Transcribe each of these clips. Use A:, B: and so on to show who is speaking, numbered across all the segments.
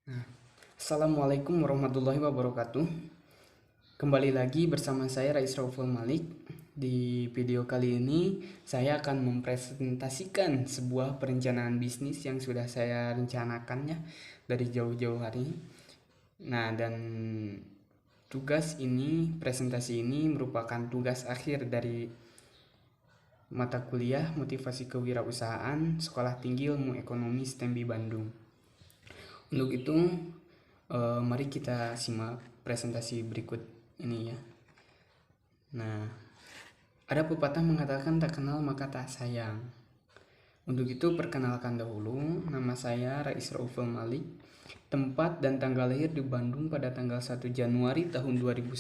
A: Nah, Assalamualaikum warahmatullahi wabarakatuh. Kembali lagi bersama saya Rais Rauful Malik. Di video kali ini saya akan mempresentasikan sebuah perencanaan bisnis yang sudah saya rencanakannya dari jauh-jauh hari. Nah, dan presentasi ini merupakan tugas akhir dari mata kuliah Motivasi Kewirausahaan Sekolah Tinggi Ilmu Ekonomi STEMBI Bandung. Untuk itu, mari kita simak presentasi berikut ini ya. Nah, ada pepatah mengatakan tak kenal maka tak sayang. Untuk itu perkenalkan dahulu, nama saya Rais Rauful Malik. Tempat dan tanggal lahir di Bandung pada tanggal 1 Januari tahun 2001.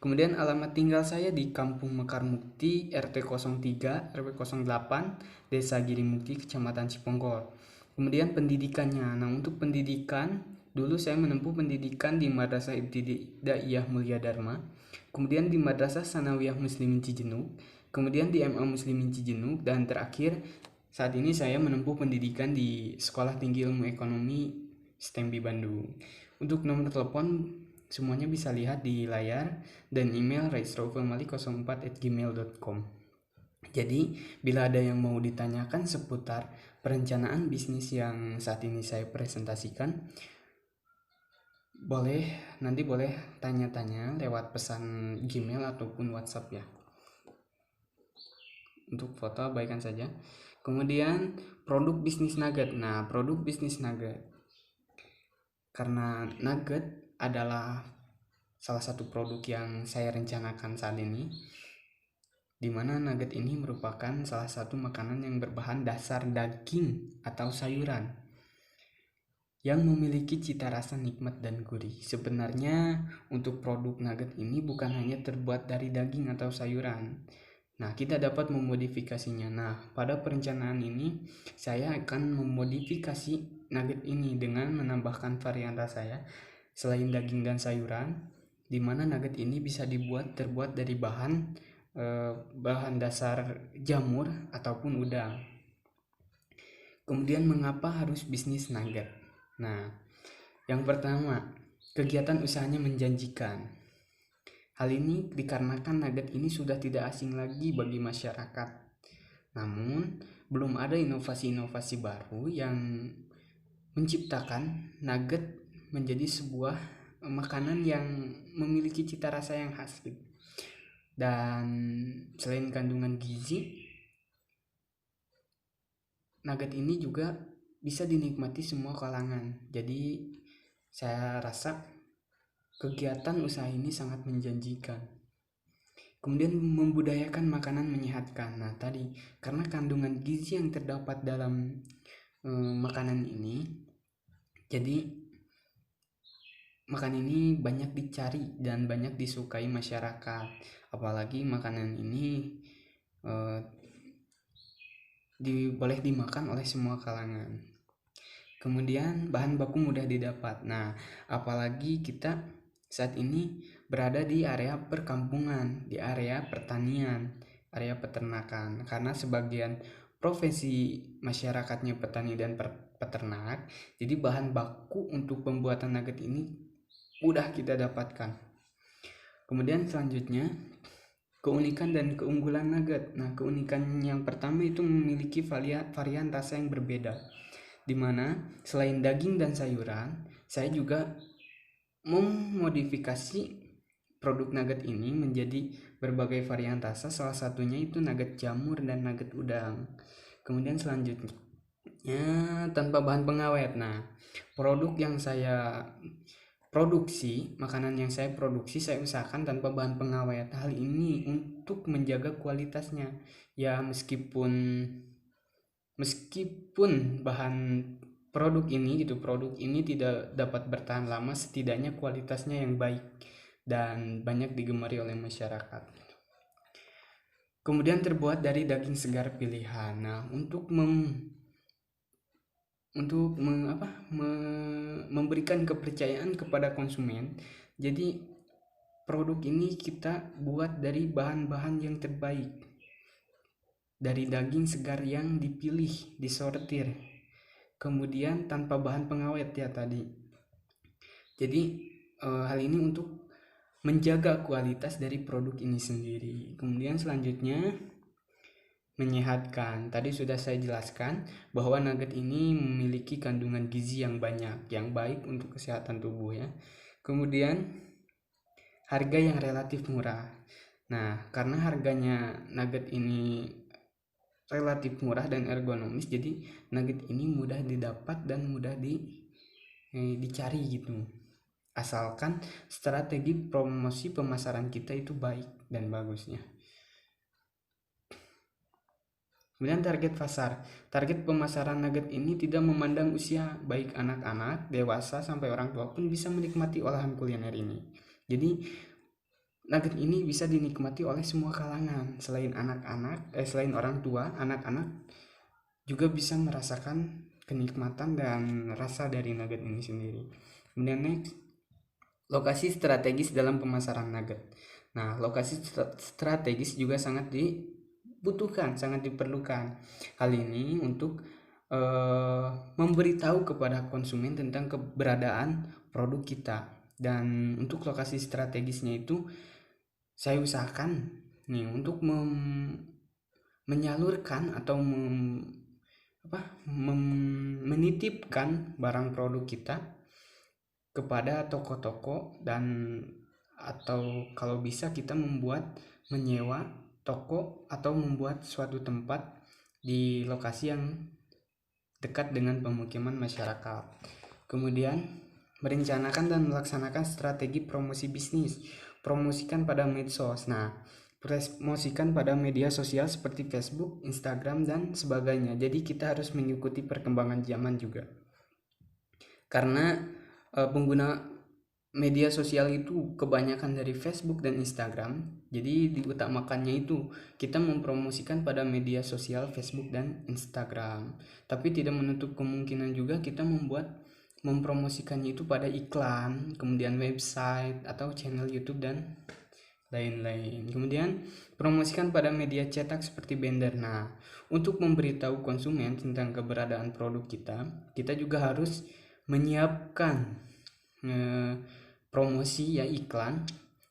A: Kemudian alamat tinggal saya di Kampung Mekar Mukti, RT 03, RW 08, Desa Girimukti, Kecamatan Cipongkor. Kemudian pendidikannya. Nah, untuk pendidikan, dulu saya menempuh pendidikan di Madrasah Ibtidaiyah Mulia Dharma, kemudian di Madrasah Sanawiyah Muslimin Cijenuk, kemudian di MA Muslimin Cijenuk, dan terakhir saat ini saya menempuh pendidikan di Sekolah Tinggi Ilmu Ekonomi STEMBI Bandung. Untuk nomor telepon semuanya bisa lihat di layar, dan email raisraufulmalik04@gmail.com. Jadi, bila ada yang mau ditanyakan seputar perencanaan bisnis yang saat ini saya presentasikan, nanti boleh tanya-tanya lewat pesan Gmail ataupun WhatsApp ya. Untuk foto abaikan saja. Kemudian produk bisnis nugget. Nah, produk bisnis nugget. Karena nugget adalah salah satu produk yang saya rencanakan saat ini, di mana nugget ini merupakan salah satu makanan yang berbahan dasar daging atau sayuran yang memiliki cita rasa nikmat dan gurih. Sebenarnya untuk produk nugget ini bukan hanya terbuat dari daging atau sayuran. Nah, kita dapat memodifikasinya. Nah, pada perencanaan ini saya akan memodifikasi nugget ini dengan menambahkan varian rasa ya. Selain daging dan sayuran, di mana nugget ini bisa terbuat dari bahan dasar jamur ataupun udang. Kemudian mengapa harus bisnis nugget? Nah, yang pertama, kegiatan usahanya menjanjikan. Hal ini dikarenakan nugget ini sudah tidak asing lagi bagi masyarakat. Namun, belum ada inovasi-inovasi baru yang menciptakan nugget menjadi sebuah makanan yang memiliki cita rasa yang khas. Dan selain kandungan gizi, nugget ini juga bisa dinikmati semua kalangan. Jadi, saya rasa kegiatan usaha ini sangat menjanjikan. Kemudian membudayakan makanan menyehatkan. Nah, tadi karena kandungan gizi yang terdapat dalam makanan ini, jadi makanan ini banyak dicari dan banyak disukai masyarakat. Apalagi makanan ini boleh dimakan oleh semua kalangan. Kemudian bahan baku mudah didapat. Nah, apalagi kita saat ini berada di area perkampungan, di area pertanian, area peternakan. Karena sebagian profesi masyarakatnya petani dan peternak, jadi bahan baku untuk pembuatan nugget ini mudah kita dapatkan. Kemudian selanjutnya, keunikan dan keunggulan nugget. Nah, keunikan yang pertama itu memiliki varian rasa yang berbeda, di mana selain daging dan sayuran, saya juga memodifikasi produk nugget ini menjadi berbagai varian rasa. Salah satunya itu nugget jamur dan nugget udang. Kemudian selanjutnya tanpa bahan pengawet. Nah, makanan yang saya produksi saya usahakan tanpa bahan pengawet. Hal ini untuk menjaga kualitasnya. Ya, meskipun produk ini tidak dapat bertahan lama, setidaknya kualitasnya yang baik dan banyak digemari oleh masyarakat. Kemudian terbuat dari daging segar pilihan. Nah, untuk memberikan kepercayaan kepada konsumen, jadi produk ini kita buat dari bahan-bahan yang terbaik, dari daging segar yang dipilih, disortir, kemudian tanpa bahan pengawet ya tadi. Jadi hal ini untuk menjaga kualitas dari produk ini sendiri. Kemudian selanjutnya menyehatkan. Tadi sudah saya jelaskan bahwa nugget ini memiliki kandungan gizi yang banyak, yang baik untuk kesehatan tubuh ya. Kemudian harga yang relatif murah. Nah, karena harganya nugget ini relatif murah dan ergonomis, jadi nugget ini mudah didapat dan mudah dicari gitu. Asalkan strategi promosi pemasaran kita itu baik dan bagusnya. Kemudian target pasar. Target pemasaran nugget ini tidak memandang usia, baik anak-anak, dewasa, sampai orang tua pun bisa menikmati olahan kuliner ini. Jadi nugget ini bisa dinikmati oleh semua kalangan. Selain anak-anak, selain orang tua, anak-anak juga bisa merasakan kenikmatan dan rasa dari nugget ini sendiri. Kemudian next, lokasi strategis dalam pemasaran nugget. Nah, lokasi strategis juga sangat dibutuhkan, sangat diperlukan. Hal ini untuk memberitahu kepada konsumen tentang keberadaan produk kita. Dan untuk lokasi strategisnya itu saya usahakan nih untuk menyalurkan atau menitipkan barang produk kita kepada toko-toko, dan atau kalau bisa kita menyewa toko atau membuat suatu tempat di lokasi yang dekat dengan pemukiman masyarakat. Kemudian merencanakan dan melaksanakan strategi promosi bisnis. Promosikan pada medsos. Nah, promosikan pada media sosial seperti Facebook, Instagram, dan sebagainya. Jadi kita harus mengikuti perkembangan zaman juga. Karena pengguna media sosial itu kebanyakan dari Facebook dan Instagram. Jadi diutamakannya itu kita mempromosikan pada media sosial Facebook dan Instagram. Tapi tidak menutup kemungkinan juga kita mempromosikannya itu pada iklan, kemudian website atau channel YouTube dan lain-lain. Kemudian promosikan pada media cetak seperti banner. Nah, untuk memberitahu konsumen tentang keberadaan produk kita juga harus menyiapkan promosi ya, iklan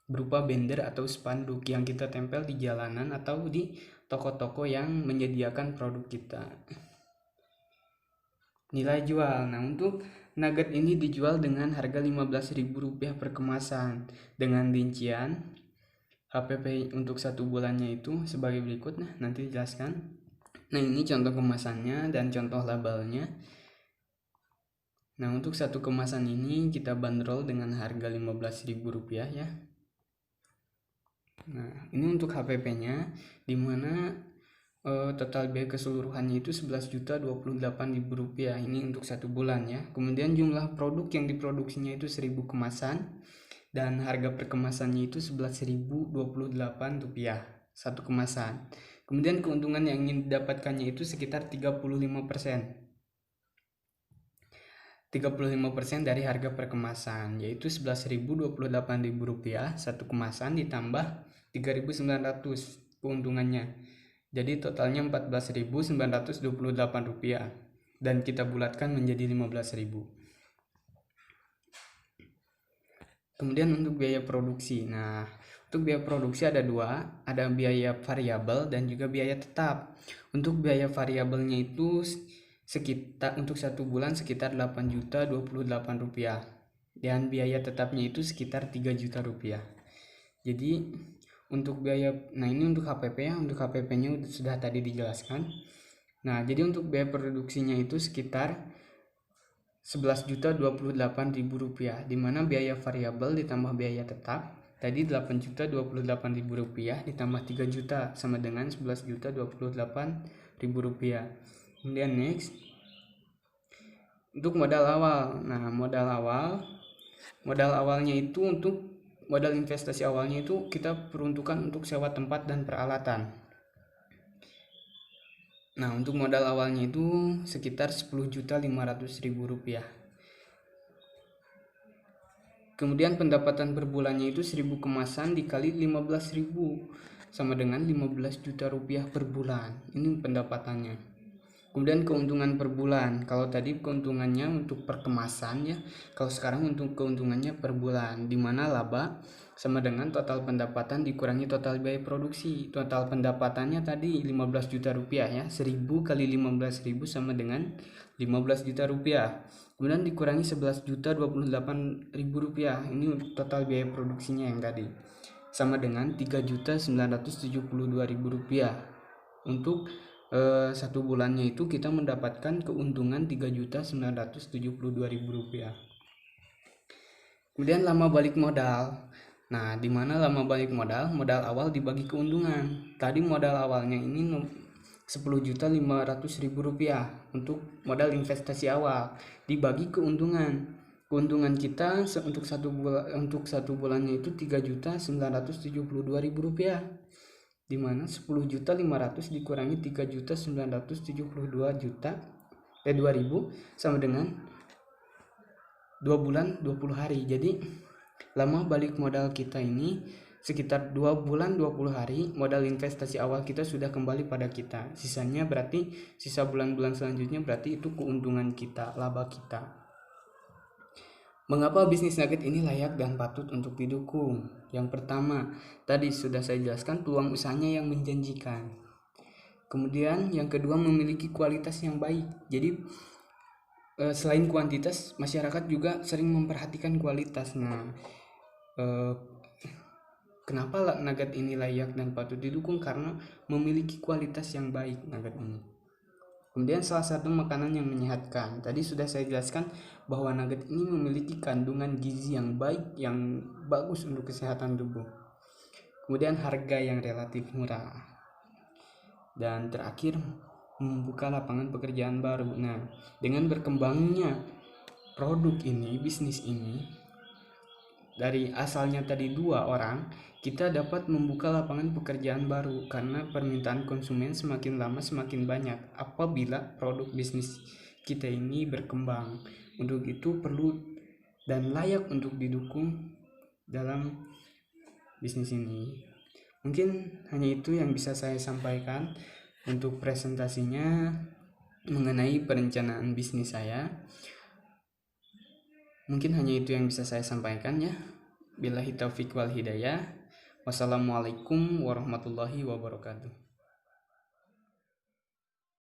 A: berupa banner atau spanduk yang kita tempel di jalanan atau di toko-toko yang menyediakan produk kita. Nilai jual. Nah, untuk nugget ini dijual dengan harga Rp15.000 per kemasan dengan rincian HPP untuk 1 bulannya itu sebagai berikut. Nah, nanti dijelaskan. Nah, ini contoh kemasannya dan contoh labelnya. Nah, untuk 1 kemasan ini kita bandrol dengan harga Rp15.000 ya. Nah, ini untuk HPP-nya, dimana total biaya keseluruhannya itu Rp11.028.000. Ini untuk 1 bulan ya. Kemudian jumlah produk yang diproduksinya itu 1.000 kemasan dan harga per kemasannya itu Rp11.028 1 kemasan. Kemudian keuntungan yang ingin didapatkannya itu sekitar 35%. 35% dari harga per kemasan, yaitu Rp11.028.000 1 kemasan ditambah Rp3.900 keuntungannya. Jadi totalnya Rp14.928 dan kita bulatkan menjadi Rp15.000. Kemudian untuk biaya produksi. Nah, untuk biaya produksi ada dua, ada biaya variabel dan juga biaya tetap. Untuk biaya variabelnya itu sekitar untuk 1 bulan sekitar Rp8.028 dan biaya tetapnya itu sekitar Rp3.000.000. Jadi untuk biaya, nah ini untuk HPP ya, untuk HPP-nya sudah tadi dijelaskan. Nah, jadi untuk biaya produksinya itu sekitar Rp11.028.000, di mana biaya variabel ditambah biaya tetap tadi Rp8.028.000 ditambah 3 juta sama dengan Rp11.028.000. Kemudian next, untuk modal awal. Nah, modal awalnya itu untuk modal investasi awalnya itu kita peruntukkan untuk sewa tempat dan peralatan. Nah, untuk modal awalnya itu sekitar Rp10.500.000. Kemudian pendapatan per bulannya itu 1.000 kemasan dikali 15.000 sama dengan Rp15 juta per bulan. Ini pendapatannya. Kemudian keuntungan per bulan. Kalau tadi keuntungannya untuk perkemasan ya, kalau sekarang untuk keuntungannya per bulan, di mana laba sama dengan total pendapatan dikurangi total biaya produksi. Total pendapatannya tadi 15 juta rupiah ya, 1000 kali 15.000 sama dengan 15 juta rupiah. Kemudian dikurangi 11 juta 28 ribu rupiah. Ini untuk total biaya produksinya yang tadi. Sama dengan 3 juta 972 ribu rupiah. Untuk satu bulannya itu kita mendapatkan keuntungan 3.972.000 rupiah. Kemudian lama balik modal. Nah, di mana lama balik modal? Modal awal dibagi keuntungan. Tadi modal awalnya ini 10.500.000 rupiah untuk modal investasi awal, dibagi keuntungan. Keuntungan kita untuk satu bulannya itu 3.972.000 rupiah, di mana 10.500 dikurangi 3.972.000 sama dengan 2 bulan 20 hari. Jadi lama balik modal kita ini sekitar 2 bulan 20 hari. Modal investasi awal kita sudah kembali pada kita. Sisanya berarti sisa bulan-bulan selanjutnya berarti itu keuntungan kita, laba kita. Mengapa bisnis nugget ini layak dan patut untuk didukung? Yang pertama, tadi sudah saya jelaskan, peluang usahanya yang menjanjikan. Kemudian yang kedua, memiliki kualitas yang baik. Jadi selain kuantitas, masyarakat juga sering memperhatikan kualitas. Nah, kenapa nugget ini layak dan patut didukung? Karena memiliki kualitas yang baik nugget ini. Kemudian salah satu makanan yang menyehatkan. Tadi sudah saya jelaskan bahwa nugget ini memiliki kandungan gizi yang baik, yang bagus untuk kesehatan tubuh. Kemudian harga yang relatif murah. Dan terakhir, membuka lapangan pekerjaan baru. Nah, dengan berkembangnya produk ini, bisnis ini, dari asalnya tadi 2 orang, kita dapat membuka lapangan pekerjaan baru karena permintaan konsumen semakin lama semakin banyak apabila produk bisnis kita ini berkembang. Untuk itu perlu dan layak untuk didukung dalam bisnis ini. Mungkin hanya itu yang bisa saya sampaikan untuk presentasinya mengenai perencanaan bisnis saya. Mungkin hanya itu yang bisa saya sampaikan ya. Billahi taufiq wal hidayah. Wassalamualaikum warahmatullahi wabarakatuh.